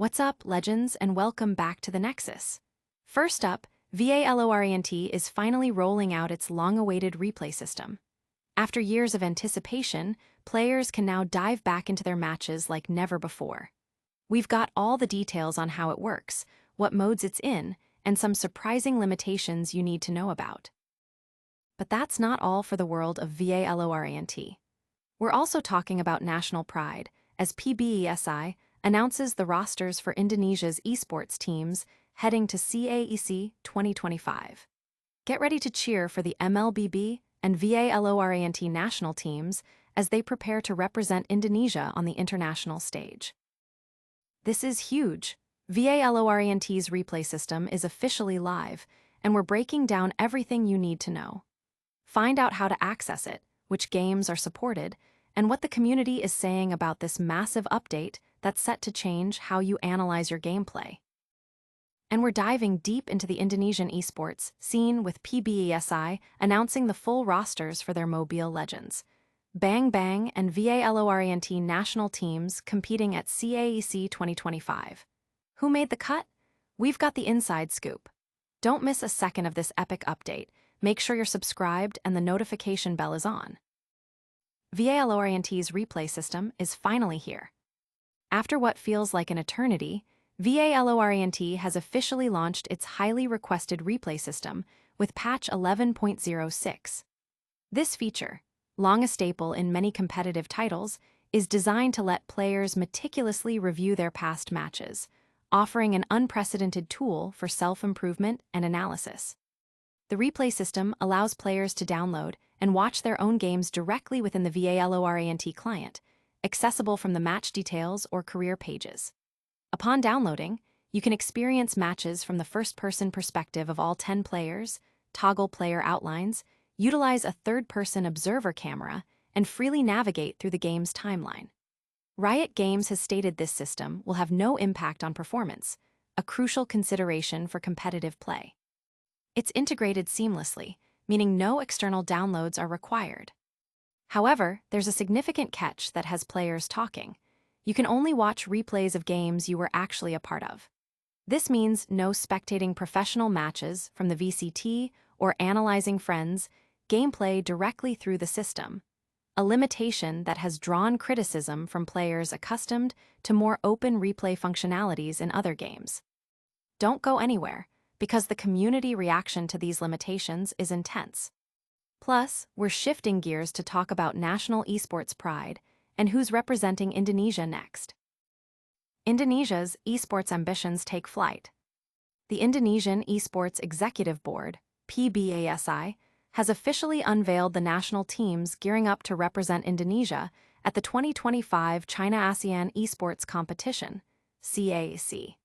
What's up, legends, and welcome back to the Nexus. First up, VALORANT is finally rolling out its long-awaited replay system. After years of anticipation, players can now dive back into their matches like never before. We've got all the details on how it works, what modes it's in, and some surprising limitations you need to know about. But that's not all for the world of VALORANT. We're also talking about national pride, as PBESI announces the rosters for Indonesia's esports teams heading to CAEC 2025. Get ready to cheer for the MLBB and VALORANT national teams as they prepare to represent Indonesia on the international stage. This is huge. VALORANT's replay system is officially live, and we're breaking down everything you need to know. Find out how to access it, which games are supported, and what the community is saying about this massive update that's set to change how you analyze your gameplay. And we're diving deep into the Indonesian esports scene with PBESI announcing the full rosters for their mobile legends. Bang and VALORANT national teams competing at CAEC 2025. Who made the cut? We've got the inside scoop. Don't miss a second of this epic update. Make sure you're subscribed and the notification bell is on. VALORANT's replay system is finally here. After what feels like an eternity, VALORANT has officially launched its highly requested replay system with patch 11.06. This feature, long a staple in many competitive titles, is designed to let players meticulously review their past matches, offering an unprecedented tool for self-improvement and analysis. The replay system allows players to download and watch their own games directly within the VALORANT client, accessible from the match details or career pages. Upon downloading, you can experience matches from the first-person perspective of all 10 players, toggle player outlines, utilize a third-person observer camera, and freely navigate through the game's timeline. Riot Games has stated this system will have no impact on performance, a crucial consideration for competitive play. It's integrated seamlessly, meaning no external downloads are required. However, there's a significant catch that has players talking. You can only watch replays of games you were actually a part of. This means no spectating professional matches from the VCT or analyzing friends' gameplay directly through the system, a limitation that has drawn criticism from players accustomed to more open replay functionalities in other games. Don't go anywhere, because the community reaction to these limitations is intense. Plus, we're shifting gears to talk about national esports pride and who's representing Indonesia next. Indonesia's esports ambitions take flight. The Indonesian Esports Executive Board, PBESI, has officially unveiled the national teams gearing up to represent Indonesia at the 2025 China-ASEAN Esports Competition, CAEC.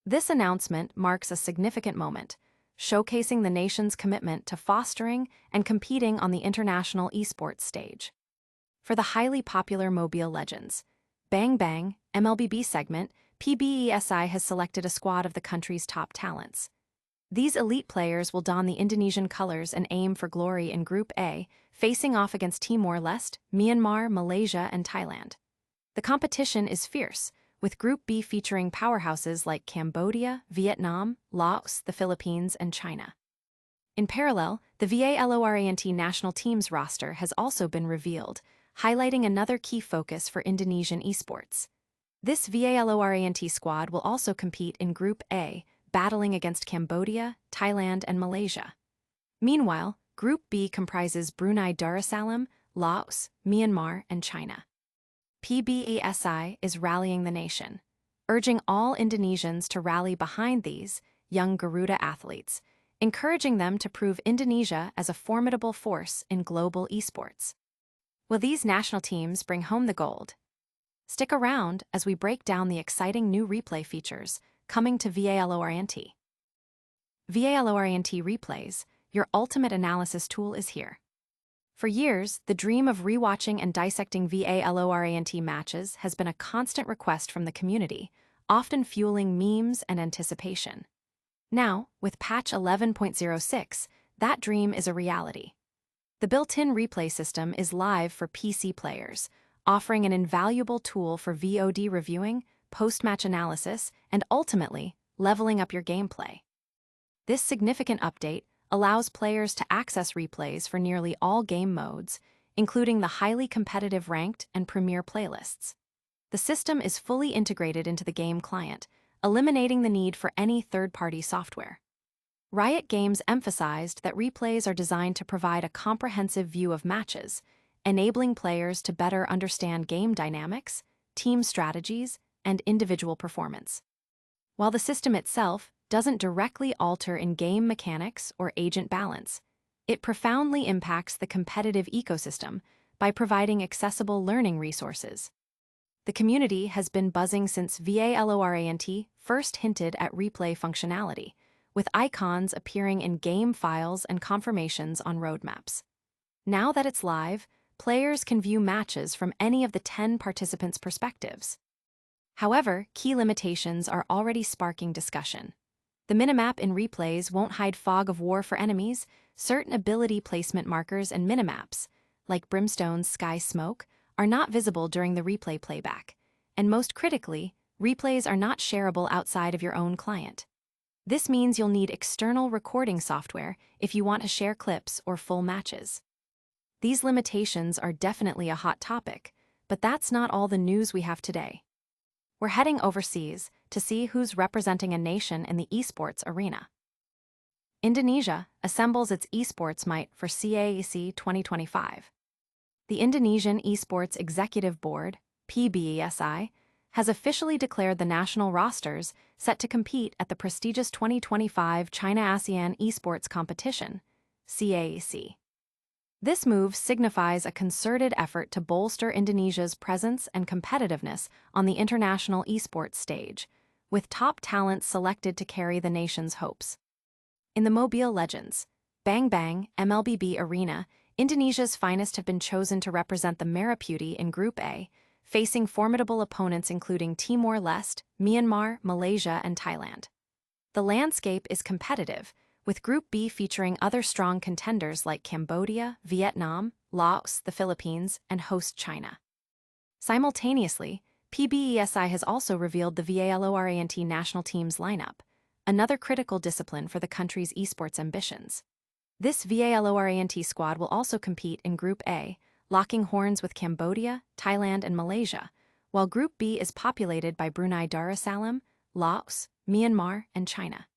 This announcement marks a significant moment, showcasing the nation's commitment to fostering and competing on the international esports stage. For the highly popular mobile legends, Bang MLBB segment, PBESI has selected a squad of the country's top talents. These elite players will don the Indonesian colors and aim for glory in Group A, facing off against Timor-Leste, Myanmar, Malaysia, and Thailand. The competition is fierce, with Group B featuring powerhouses like Cambodia, Vietnam, Laos, the Philippines, and China. In parallel, the VALORANT national team's roster has also been revealed, highlighting another key focus for Indonesian esports. This VALORANT squad will also compete in Group A, battling against Cambodia, Thailand, and Malaysia. Meanwhile, Group B comprises Brunei Darussalam, Laos, Myanmar, and China. PBESI is rallying the nation, urging all Indonesians to rally behind these young Garuda athletes, encouraging them to prove Indonesia as a formidable force in global esports. Will these national teams bring home the gold? Stick around as we break down the exciting new replay features coming to VALORANT. VALORANT Replays, your ultimate analysis tool, is here. For years, the dream of rewatching and dissecting VALORANT matches has been a constant request from the community, often fueling memes and anticipation. Now, with patch 11.06, that dream is a reality. The built-in replay system is live for PC players, offering an invaluable tool for VOD reviewing, post-match analysis, and ultimately, leveling up your gameplay. This significant update allows players to access replays for nearly all game modes, including the highly competitive ranked and premier playlists. The system is fully integrated into the game client, eliminating the need for any third-party software. Riot Games emphasized that replays are designed to provide a comprehensive view of matches, enabling players to better understand game dynamics, team strategies, and individual performance. While the system itself doesn't directly alter in-game mechanics or agent balance, it profoundly impacts the competitive ecosystem by providing accessible learning resources. The community has been buzzing since VALORANT first hinted at replay functionality, with icons appearing in game files and confirmations on roadmaps. Now that it's live, players can view matches from any of the 10 participants' perspectives. However, key limitations are already sparking discussion. The minimap in replays won't hide fog of war for enemies, certain ability placement markers and minimaps, like Brimstone's Sky Smoke, are not visible during the replay playback, and most critically, replays are not shareable outside of your own client. This means you'll need external recording software if you want to share clips or full matches. These limitations are definitely a hot topic, but that's not all the news we have today. We're heading overseas to see who's representing a nation in the esports arena. Indonesia assembles its esports might for CAEC 2025. The Indonesian Esports Executive Board, PBESI, has officially declared the national rosters set to compete at the prestigious 2025 China-ASEAN Esports Competition, CAEC. This move signifies a concerted effort to bolster Indonesia's presence and competitiveness on the international esports stage, with top talents selected to carry the nation's hopes. In the Mobile Legends, Bang Bang MLBB arena, Indonesia's finest have been chosen to represent the Merah in Group A, facing formidable opponents including Timor-Leste, Myanmar, Malaysia, and Thailand. The landscape is competitive, with Group B featuring other strong contenders like Cambodia, Vietnam, Laos, the Philippines, and host China. Simultaneously, PBESI has also revealed the VALORANT national team's lineup, another critical discipline for the country's esports ambitions. This VALORANT squad will also compete in Group A, locking horns with Cambodia, Thailand, and Malaysia, while Group B is populated by Brunei Darussalam, Laos, Myanmar, and China.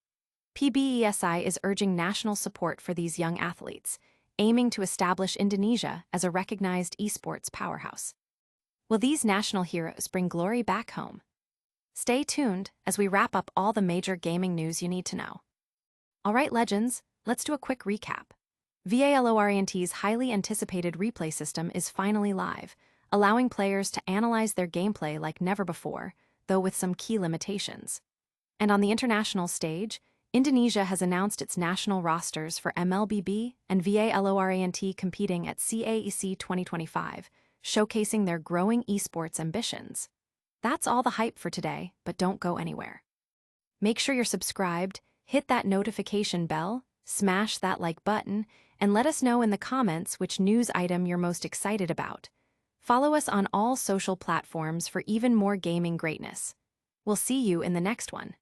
PBESI is urging national support for these young athletes, aiming to establish Indonesia as a recognized esports powerhouse. Will these national heroes bring glory back home? Stay tuned as we wrap up all the major gaming news you need to know. Alright, legends, let's do a quick recap. VALORANT's highly anticipated replay system is finally live, allowing players to analyze their gameplay like never before, though with some key limitations. And on the international stage, Indonesia has announced its national rosters for MLBB and VALORANT competing at CAEC 2025, showcasing their growing esports ambitions. That's all the hype for today, but don't go anywhere. Make sure you're subscribed, hit that notification bell, smash that like button, and let us know in the comments which news item you're most excited about. Follow us on all social platforms for even more gaming greatness. We'll see you in the next one.